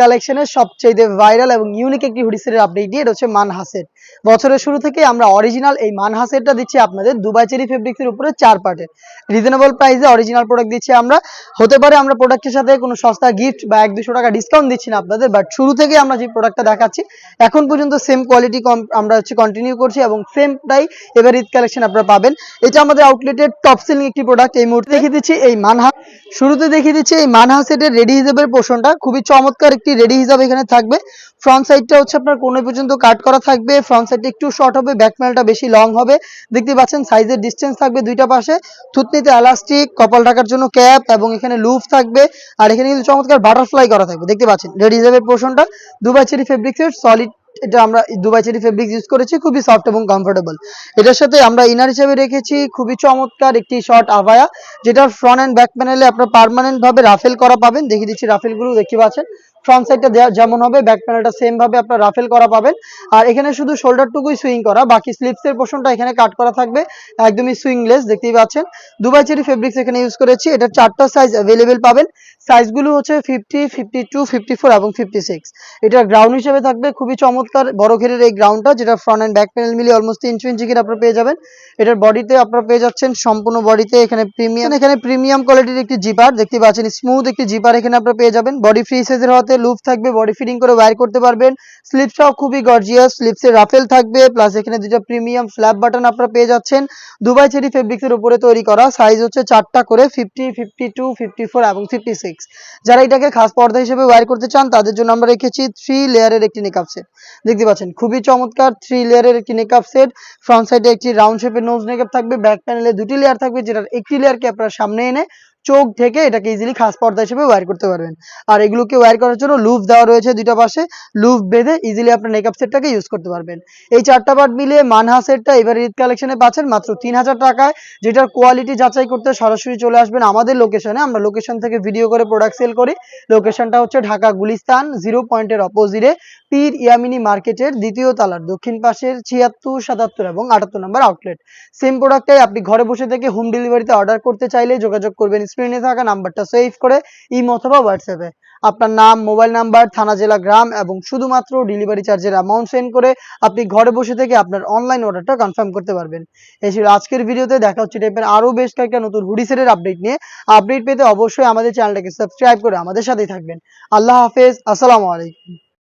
কালেকশনের সবচেয়ে ভাইরাল এবং ইউনিক একটি হুডি সেটের আপডেট দিয়ে, এটা হচ্ছে মানহা সেট। বছরের শুরু থেকে আমরা অরিজিনাল এই মানহা সেটটা দিচ্ছি আপনাদের দুবাই চেরি ফেব্রিক্সের উপরে 4 পার্টের রিজনেবল প্রাইসে অরিজিনাল প্রোডাক্ট দিচ্ছি আমরা। হতে পারে আমরা প্রোডাক্টের সাথে কোনো সস্তা গিফট বা 1-200 টাকা ডিসকাউন্ট দিচ্ছি না আপনাদের, বাট শুরু থেকে আমরা যে প্রোডাক্টটা দেখাচ্ছি এখন পর্যন্ত সেম কোয়ালিটি আমরা কন্টিনিউ করছি এবং সেমটাই এবার ঈদ কালেকশন আপনারা পাবেন। এটা আমাদের আউটলেটের টপ সেলিং একটি প্রোডাক্ট। এই মুহূর্তে দেখিয়ে দিচ্ছি এই মানহা, শুরুতে দেখিয়ে দিচ্ছি এই মানহা সেটের রেডি হিসাবের পোর্শনটা। খুবই চমৎকার একটি রেডি হিসাব এখানে থাকবে। ফ্রন্ট সাইডটা হচ্ছে আপনার কোণ পর্যন্ত কাট করা থাকবে, ফ্রন্ট সাইডটা একটু শর্ট হবে, ব্যাক প্যানেলটা বেশি লং হবে। দেখতে পাচ্ছেন সাইজের ডিস্টেন্স থাকবে দুইটা পাশে, থুতনিতে এলাস্টিক, কপাল ঢাকার জন্য ক্যাপ এবং এখানে লুপ থাকবে। আর এখানে কিন্তু চমৎকার বাটারফ্লাই করা থাকবে। দেখতে পাচ্ছেন রেডি হিসাবের পোর্শনটা দুবাই চেরি ফেব্রিক্সের সলিড, এটা আমরা দুবাই চেরি ফেব্রিক্স ইউজ করেছি, খুবই সফট এবং কমফোর্টেবল। এটার সাথে আমরা ইনার হিসেবে রেখেছি খুবই চমৎকার একটি শর্ট আভায়া, যেটা ফ্রন্ট এন্ড ব্যাক প্যানেলে আপনারা পার্মানেন্ট ভাবে রাফেল করা পাবেন। দেখিয়ে দিচ্ছি রাফেলগুলো দেখতে পাচ্ছেন। ফ্রন্ট সাইডটা যেমন হবে ব্যাক প্যানেলটা সেম ভাবে আপনারা রাফেল করা পাবেন। আর এখানে শুধু শোল্ডারটুকুই সুইং করা, বাকি স্লিপসের পোর্শনটা এখানে কাট করা থাকবে, একদমই সুইংলেস। দেখতেই পাচ্ছেন দুবাই চেরি ফেব্রিক্স এখানে ইউজ করেছি। এটার 4টা সাইজ অ্যাভেলেবেল পাবেন। সাইজগুলো হচ্ছে 50, 52, 54 এবং 56। এটা গ্রাউন্ড হিসেবে থাকবে খুবই চমৎকার বড় ঘেরের এই গ্রাউন্ডটা, যেটা ফ্রন্ট এন্ড ব্যাক প্যানেল মিলিয়ে অলমোস্ট 3 ইঞ্চি ঘের আপনারা পেয়ে যাবেন। এটার বডিতে আপনারা পেয়ে যাচ্ছেন সম্পূর্ণ বডিতে এখানে প্রিমিয়াম কোয়ালিটির একটি জিপার দেখতে পাচ্ছেন, স্মুথ একটি জিপার এখানে আপনারা পেয়ে যাবেন। বডি ফ্রি সাইজের হতে লুপ থাকবে, বডি ফিটিং করে ওয়্যার করতে পারবেন। স্লিপসটাও খুবই গর্জিয়াস, স্লিপসে রাফেল থাকবে, প্লাস এখানে দুটো প্রিমিয়াম ফ্ল্যাপ বাটন আপনারা পেয়ে যাচ্ছেন। দুবাই চেরি ফেব্রিক্সের উপরে তৈরি করা, সাইজ হচ্ছে 4টা করে 50, 52, 54 এবং 56। যারা এটাকে খাস পর্দা হিসেবে ওয়্যার করতে চান তাদের জন্য আমরা রেখেছি 3 লেয়ারের একটি নেকআপ সেট। দেখতে পাচ্ছেন খুবই চমৎকার 3 লেয়ারের একটি নেকআপ সেট। ফ্রন্ট সাইডে একটি রাউন্ড শেপের নোজ নেকআপ থাকবে, ব্যাক প্যানেলে 2টি লেয়ার থাকবে, যেটার একটি লেয়ারকে আপনারা সামনে এনে চোখ ঢেকে এটাকে ইজিলি খাস পর্দা হিসেবে ওয়্যার করতে পারবেন। আর এগুলোকে ওয়্যার করার জন্য লুপ দেওয়া রয়েছে দুইটা পাশে, লুপ বেঁধে ইজিলি আপনার মেকআপ সেটটাকে ইউজ করতে পারবেন। এই 4টা পার্ট মিলিয়ে মানহা সেটটা এবার ঈদ কালেকশনে পাচ্ছেন মাত্র 3000 টাকায়, যেটার কোয়ালিটি যাচাই করতে সরাসরি চলে আসবেন আমাদের লোকেশনে। আমরা লোকেশন থেকে ভিডিও করে প্রোডাক্ট সেল করি। লোকেশনটা হচ্ছে ঢাকা গুলিস্তান 0 পয়েন্টের অপোজিটে পীর ইয়ামিনী মার্কেটের দ্বিতীয় তলার দক্ষিণ পাশের 76, 77 এবং 78 নম্বর আউটলেট। সেম প্রোডাক্টটাই আপনি ঘরে বসে থেকে হোম ডেলিভারিতে অর্ডার করতে চাইলে যোগাযোগ করবেন স্ক্রিনে থাকা নাম্বারটা সেভ করে ইমো অথবা হোয়াটসঅ্যাপে। আপনার নাম, মোবাইল নাম্বার, থানা, জেলা, গ্রাম এবং শুধুমাত্র ডেলিভারি চার্জের অ্যামাউন্ট সেন্ড করে আপনি ঘরে বসে থেকে আপনার অনলাইন অর্ডারটা কনফার্ম করতে পারবেন। এই ছিল আজকের ভিডিওতে। দেখা হচ্ছে টাইপের আরো বেশ কয়েকটা নতুন হুডি সেটের আপডেট নিয়ে। আপডেট পেতে অবশ্যই আমাদের চ্যানেলটাকে সাবস্ক্রাইব করে আমাদের সাথেই থাকবেন। আল্লাহ হাফেজ, আসসালামু আলাইকুম।